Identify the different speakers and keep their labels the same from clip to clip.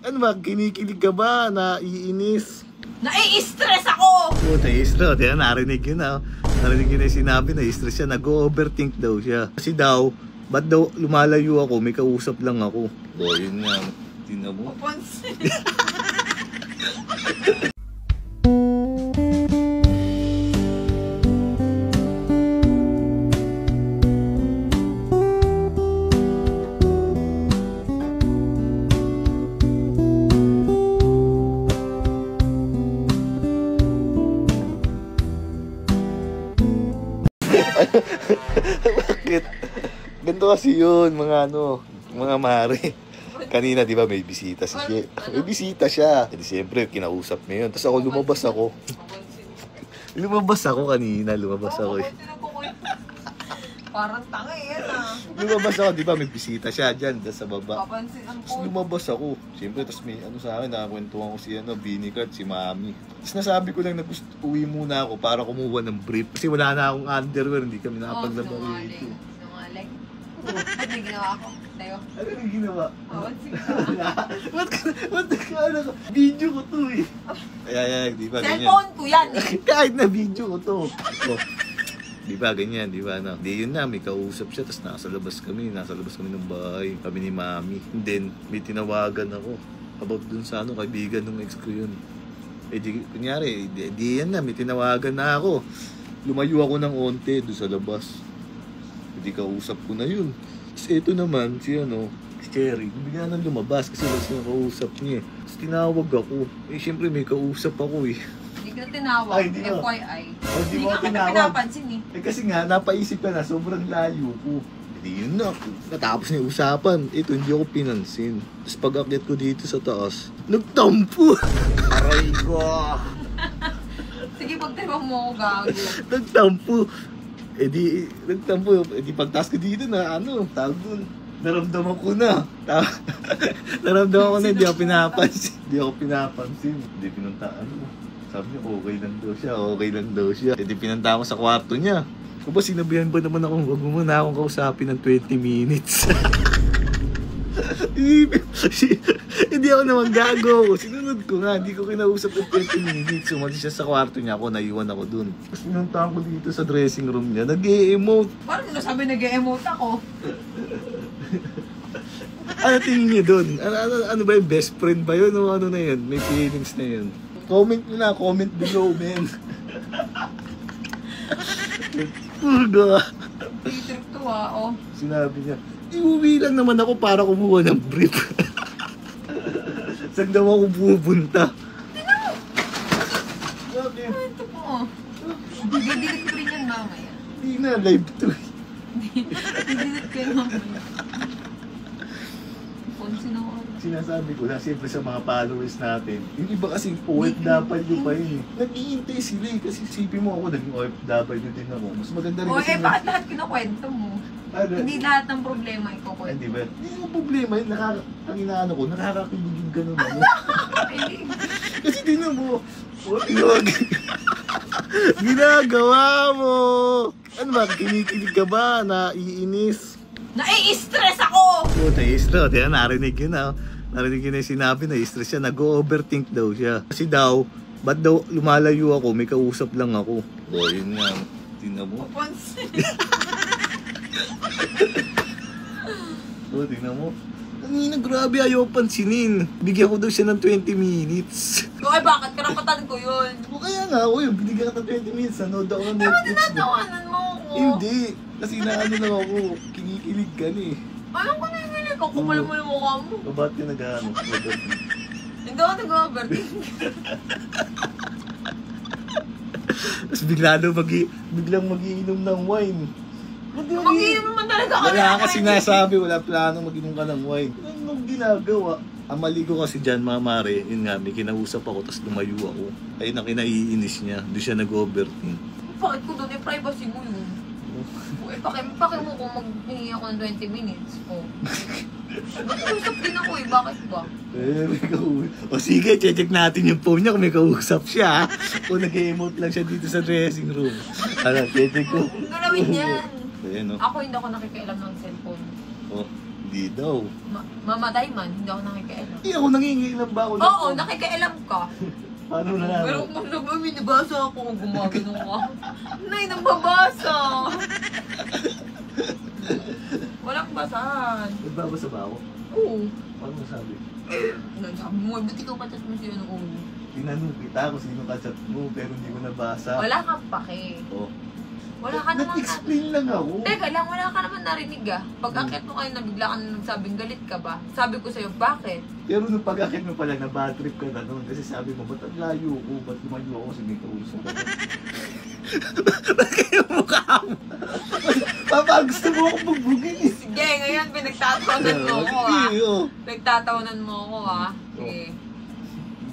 Speaker 1: Ano ba, kinikilig ka ba? Naiinis?
Speaker 2: Nai-stress ako!
Speaker 1: Oo, nai-stress. Kaya narinig yun na. Narinig yun na yung sinabi, nai-stress siya. Nag-overthink daw siya. Kasi daw, ba't daw lumalayo ako? May kausap lang ako. O, yun nga. Tingnan mo.
Speaker 2: Papansin.
Speaker 1: Bakit? Ganito kasi yun, mga mga mare. Kanina, di ba, may bisita si Jay. May bisita siya. Kasi siyempre, kinausap niya yun. Tapos ako, lumabas ako. Lumabas ako kanina, lumabas ako eh.
Speaker 2: Parang tanga yan ah.
Speaker 1: Lumabas ako, di ba, may bisita siya dyan, sa baba.
Speaker 2: Papansin ang
Speaker 1: Tapos lumabas ako. Siyempre, tapos may sa akin, nakakwentuhan ko si Binicard, si Mami. Tapos nasabi ko lang na uwi muna ako para kumuha ng brief. Kasi wala na akong underwear, hindi kami nakapaglabas rito.
Speaker 2: Sinungaling. Ba't may ginawa ako sa'yo?
Speaker 1: Ano yung ginawa?
Speaker 2: Sige.
Speaker 1: Ba't ka? Video ko to eh. Kaya, di ba, ganyan.
Speaker 2: Cellphone ko yan eh.
Speaker 1: Kahit na video ko to. Oh. Di ba, ganyan, di ba, no? Di yun na, may kausap siya, tapos nasa labas kami ng bahay, kami ni Mami. And then, may tinawagan ako about dun sa kaibigan ng ex ko yun. Eh, kunyari, di yan na, may tinawagan na ako. Lumayo ako ng onte dun sa labas. Hindi kausap ko na yun. Tapos ito naman, si Cherry, bigla nang lumabas kasi mas nakausap niya eh. Tapos tinawag ako. Eh, syempre may kausap ako eh.
Speaker 2: Hindi ka tinawag,
Speaker 1: Ay, di ba?
Speaker 2: FYI.
Speaker 1: Hindi
Speaker 2: Hindi
Speaker 1: mo
Speaker 2: ka kita
Speaker 1: tinawag.
Speaker 2: pinapansin eh.
Speaker 1: Eh kasi nga, napaisip ka na, sobrang layo ko. Hindi yun na, natapos na yung usapan. Ito, hindi ako pinansin. Tapos pag-akyat ko dito sa taas, nagtampo. Aray ko.
Speaker 2: Sige, pagtibang mo ako gago.
Speaker 1: Nagtampo. Nagtampo. Eh di pagtaas ko dito na, tawag dun. Naramdaman ko na. Naramdaman ko na, hindi ako pinapansin. Hindi pinunta, sabi niya, okay lang daw siya. E di pinunta ako sa kwarto niya. Kung ba, sinabihan ba naman ako, wag mo muna akong kausapin ng 20 minutes. Hindi ako naman gago. Sinunod ko nga, hindi ko kinausap ng 20 minutes. Umalis siya sa kwarto niya ako, naiwan ako dun. Tapos pinunta ko dito sa dressing room niya, nag-e-emote.
Speaker 2: Parang nasabi nag-e-emote ako.
Speaker 1: Ano tingin niyo dun? Ano ba yung best friend ba yun? O ano na yun? May feelings na yun. Comment below, men. Purga.
Speaker 2: Trip to oh.
Speaker 1: Sinabi niya, iuwi lang naman ako para kumuha ng brief. Saan daw ako pupunta? Okay.
Speaker 2: Ito po. Didelete ko rin yan mamaya.
Speaker 1: Hindi na, live to.
Speaker 2: Didelete ko yan mamaya. Pansin ako.
Speaker 1: Sinasabi ko na, siyempre sa mga followers natin, yung iba kasing OFW pa yun eh. Nag-iintay sila eh, kasi sipin mo ako, naging OFW din ako. Mas maganda rin kasi...
Speaker 2: bakit lahat kinakwento mo? Hindi lahat ng problema ikukwento.
Speaker 1: Hindi ba? Hindi yung problema yun, ang inaano ko, nakakakiligin ka naman. Kasi tinan mo, wag. Ginagawa mo! Ano ba, kinikilig ka ba? Naiinis?
Speaker 2: Nai-stress ako!
Speaker 1: Oo, nai-stress. Kaya narinig yun na. Narinig yun na yung sinabi, nai-stress siya. Nag-overthink daw siya. Kasi daw, ba't daw lumalayo ako, may kausap lang ako. O, yun nga. Tingnan mo.
Speaker 2: Papansin.
Speaker 1: O, tingnan mo. Kanina, grabe, ayaw pansinin. Bigyan ko daw siya ng 20 minutes.
Speaker 2: Ay, bakit? Karapatan ko yun.
Speaker 1: O kaya nga, yung binigyan ka ng 20 minutes. Nanood ako ng Netflix.
Speaker 2: Tinatawanan mo ako.
Speaker 1: Hindi. Kasi naano lang ako. Kinikilig ka ni.
Speaker 2: Alam ko na yung minig ko. Kupal mo yung mukha mo.
Speaker 1: O, ba't ka nag-ano?
Speaker 2: Hindi ako nag-overthink.
Speaker 1: Tapos biglang magiinom ng wine.
Speaker 2: Mag-iinom naman talaga ako.
Speaker 1: Wala ka sinasabi, wala planong mag-inom ka ng wine. Anong ginagawa? Ang mali ko kasi dyan, mga mare, yun nga, may kinausap ako, tapos lumayo ako. Ayun ang kinaiinis niya, doon siya nag-overthink.
Speaker 2: Bakit ko doon? Privacy mo yun. Paki mo kung mag-hingi ako ng 20 minutes. Nag-uusap din ako eh, bakit ba?
Speaker 1: May kausap. O sige, check natin yung phone niya kung may kausap siya. O nag-emote lang siya dito sa dressing room. Check ko.
Speaker 2: Galawin yan.
Speaker 1: Ayan, no?
Speaker 2: Ako hindi ako nakikialam ng cellphone.
Speaker 1: Oh, Hindi daw.
Speaker 2: Mamatay man, hindi ako nakikialam.
Speaker 1: Hindi ako nangingilam ba ako?
Speaker 2: Oo, nakikialam ka.
Speaker 1: Paano na lang?
Speaker 2: Pero kung may nabasa ako, gumagano ka. Nay, nababasa! Walang basahan.
Speaker 1: Nagbabasa ba ako?
Speaker 2: Oo.
Speaker 1: Paano masabi?
Speaker 2: Sabi mo, ba't ikaw kachat mo siya noon?
Speaker 1: Tinanong kita kung sino ka-chat mo, pero hindi ko nabasa.
Speaker 2: Wala kang pake.
Speaker 1: Oh.
Speaker 2: Wala ka naman
Speaker 1: Nag-explain lang ako.
Speaker 2: Teka lang, wala ka naman narinig ah. Pag akit mo kayo na bigla ka na nagsabing galit ka ba? Sabi ko sa'yo, bakit?
Speaker 1: Pero nung pag-akit mo pala, na-bad trip ka na noon. Kasi sabi mo, ba't ang layo ko? Ba't lumayo ako sa may kausap? Ba't kayo mukha mo? Papa, gusto mo akong bugbugin eh.
Speaker 2: Sige, ngayon pinagtatawanan mo ako ah.
Speaker 1: Hindi, oh.
Speaker 2: Nagtatawanan mo ako ah. Sige,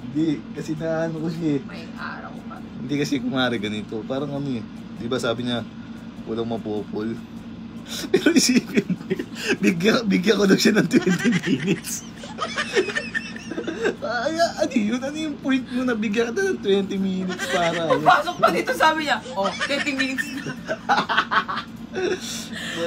Speaker 1: Hindi, kasi naano ko siya eh.
Speaker 2: may araw pa.
Speaker 1: Hindi kasi kumari ganito. Parang ano eh. Di ba sabi niya, walang mapopol. Pero isipin mo, bigyan ko lang siya ng 20 minutes. Ay, ano yun? Ano yung point mo na bigyan ka ng 20 minutes para?
Speaker 2: Pagpasok pa dito sabi niya, oh, 20 minutes na.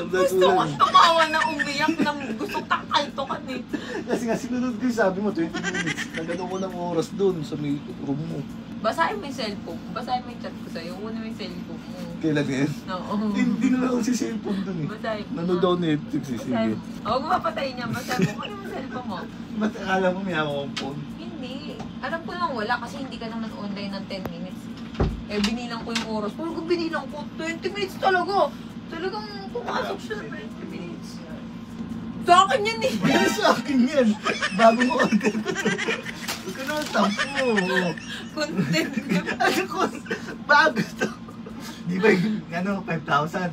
Speaker 2: Gusto ko tumawa na umiyak na gusto takaltokan eh.
Speaker 1: Kasi nga sinunod ko yung sabi mo, 20 minutes. Nagano ko ng oras doon sa may room mo.
Speaker 2: Basahin mo yung cellphone. Basahin mo yung chat ko sa'yo. Una mo yung cellphone mo.
Speaker 1: Kailan yan?
Speaker 2: Oo.
Speaker 1: Hindi na lang ako si cellphone doon eh.
Speaker 2: Basahin mo.
Speaker 1: Nanood daw Netflix eh.
Speaker 2: Basahin
Speaker 1: Sige.
Speaker 2: mo. Huwag mo mapatayin niya. Basahin mo. Ano yung cellphone mo?
Speaker 1: Ba't akala mo may hawak akong phone?
Speaker 2: Hindi. Alam ko lang wala kasi hindi ka naman online ng 10 minutes. Eh, binilang ko yung oras. Pero kung binilang ko, 20 minutes talaga. Talagang pumasok siya sa 20 minutes. Sa akin yan eh.
Speaker 1: Pero sa akin yan. Bago mo order ko to. Huwag ka naman tampo.
Speaker 2: Content.
Speaker 1: Ano ko? Bago to. Di ba yung ano, 5,000?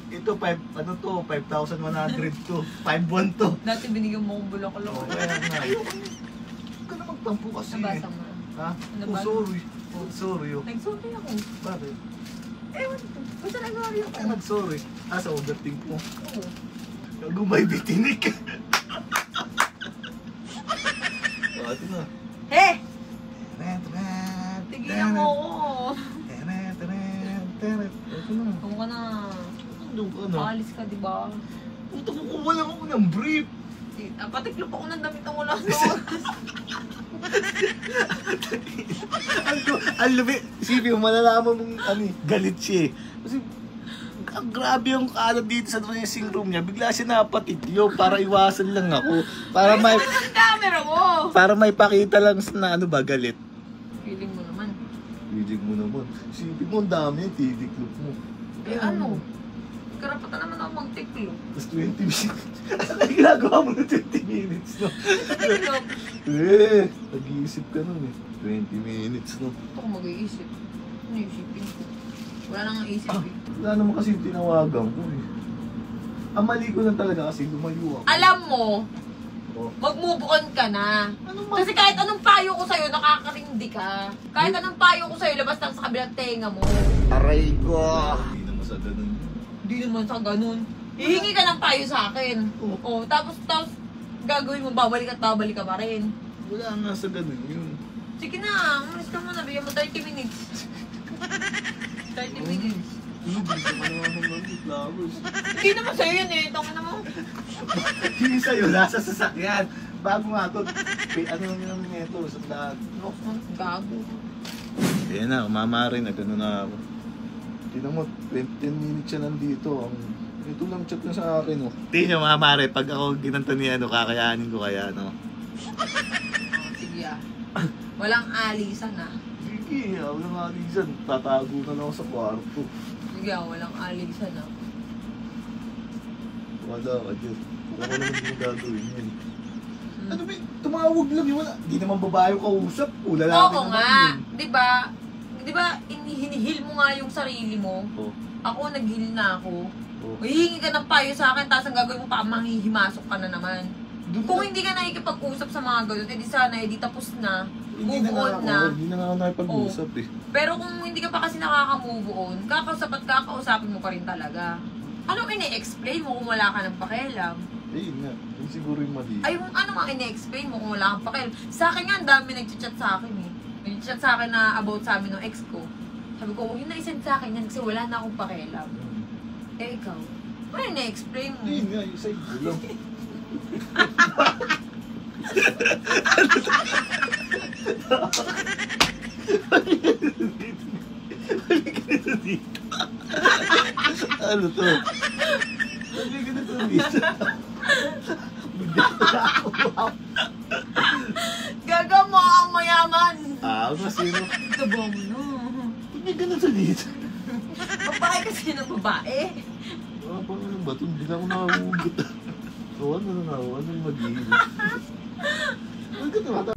Speaker 1: Ito, 5,100 to. 5,100 to.
Speaker 2: Dati binigyan mo akong bulaklak.
Speaker 1: Oo, kaya nga. Huwag ka na magtampo kasi.
Speaker 2: Nabasa mo.
Speaker 1: Ha?
Speaker 2: Nabasa.
Speaker 1: Sorry. Sorry.
Speaker 2: Nagsorry ako.
Speaker 1: Bakit?
Speaker 2: Ewan ko. Basta nag-sorry ako.
Speaker 1: Kaya nag-sorry. Sa overthink mo.
Speaker 2: Oo.
Speaker 1: Gumay bitinik. Ito na.
Speaker 2: Hey! Tigilan mo ako.
Speaker 1: Ito na.
Speaker 2: Kung ka na.
Speaker 1: Doon ka na.
Speaker 2: Maalis ka, di ba?
Speaker 1: Puta ko, kuha lang ako ng brief.
Speaker 2: Patiklop ako ng damit ang wala sa
Speaker 1: Ang lubi. Sipi, malalaman mong galit siya eh. Kasi, ang grabe yung kalat dito sa dressing room niya. Bigla siya napatikyo para iwasan lang ako. Para may
Speaker 2: ang camera mo!
Speaker 1: para may pakita lang na ano ba, galit.
Speaker 2: Feeling mo naman.
Speaker 1: Feeling mo naman. Sipi mo, ang dami yung titiklop mo.
Speaker 2: Eh ano? Karapatan naman ako magtiklop.
Speaker 1: Tapos 20 minutes. Ano ginagawa mo ng 20 minutes, no?
Speaker 2: Tiklop.
Speaker 1: Nag-iisip ka nun eh. 20 minutes, no?
Speaker 2: Ito ko mag-iisip. Ano yung isipin ko? Wala nang isip eh.
Speaker 1: Wala naman kasi yung tinawagan ko eh. Ang mali ko lang talaga kasi lumayo ako.
Speaker 2: Alam mo,
Speaker 1: Oh.
Speaker 2: mag-move on ka na.
Speaker 1: Ano
Speaker 2: Kasi kahit anong payo ko sa'yo, nakakarindi ka. Kahit anong payo ko sa'yo, labas lang sa kabilang tenga mo.
Speaker 1: Aray ko! Hindi naman sa ganun.
Speaker 2: Hindi naman sa ganun. Hihingi ka ng payo sa akin.
Speaker 1: Oo.
Speaker 2: Tapos gagawin mo, babalik ka pa rin.
Speaker 1: Wala nga sa ganun yun.
Speaker 2: Sige na, umalis ka muna, bigyan mo 30 minutes. 30 minutes.
Speaker 1: Hindi ka naman ng flowers.
Speaker 2: Hindi naman sa'yo yun eh, tama naman.
Speaker 1: Hindi sa'yo, nasa sasakyan. Bago nga to. Ano naman ito, sa lahat.
Speaker 2: Gago.
Speaker 1: Ayan na, umamari na, gano'n na ako. Tignan mo, 10 minutes siya nandito. Ito lang chat na sa akin, oh. Tingnan nyo, mamari, pag ako ginanto ni kakayanin ko kaya, no?
Speaker 2: Sige ah. Walang alisan ah.
Speaker 1: Sige, wala nga reason. Tatago na lang ako sa kwarto.
Speaker 2: Sige ah, walang alisan ah.
Speaker 1: Wala ka dyan. Wala ka naman yung gagawin yun. Ano ba, tumawag lang yun. Di naman babae yung kausap. Lalaki
Speaker 2: Oo
Speaker 1: naman
Speaker 2: nga.
Speaker 1: yun.
Speaker 2: Di ba, hinihil mo nga yung sarili mo.
Speaker 1: Oh.
Speaker 2: Ako, naghil na ako.
Speaker 1: Oh.
Speaker 2: Hihingi ka ng payo sa akin, tapos ang gagawin mo pa, manghihimasok ka na naman. Kung hindi ka nakikipag-usap sa mga ganun, edi sana, edi tapos na.
Speaker 1: Hindi
Speaker 2: Move
Speaker 1: na
Speaker 2: on
Speaker 1: nga ako,
Speaker 2: na.
Speaker 1: hindi na nga ako nakipag-usap eh.
Speaker 2: Pero kung hindi ka pa kasi nakaka-move on, kakausapin mo pa rin talaga. Anong ine-explain mo kung wala ka ng pakialam?
Speaker 1: Yun nga, yun siguro yung mali.
Speaker 2: Ay, ano nga ine-explain mo kung wala kang pakialam? Sa akin nga, ang dami nag-chat sa akin eh. Nag-chat sa akin na about sa amin ng ex ko. Sabi ko, yun na-send sa akin yan kasi wala na akong pakialam. Eh, ikaw? Ano ine-explain mo?
Speaker 1: Yun nga, yung side ko lang. Balik ka na dito. Ano to? Balik ka na dito.
Speaker 2: Gaga mo ang mayaman.
Speaker 1: Sino?
Speaker 2: Taba mo na.
Speaker 1: Balik ka na dito.
Speaker 2: Babae kasi ng babae.
Speaker 1: Ano ba ito? Hindi na ako nakahugot. Ano yung mag-iilis? Ano ka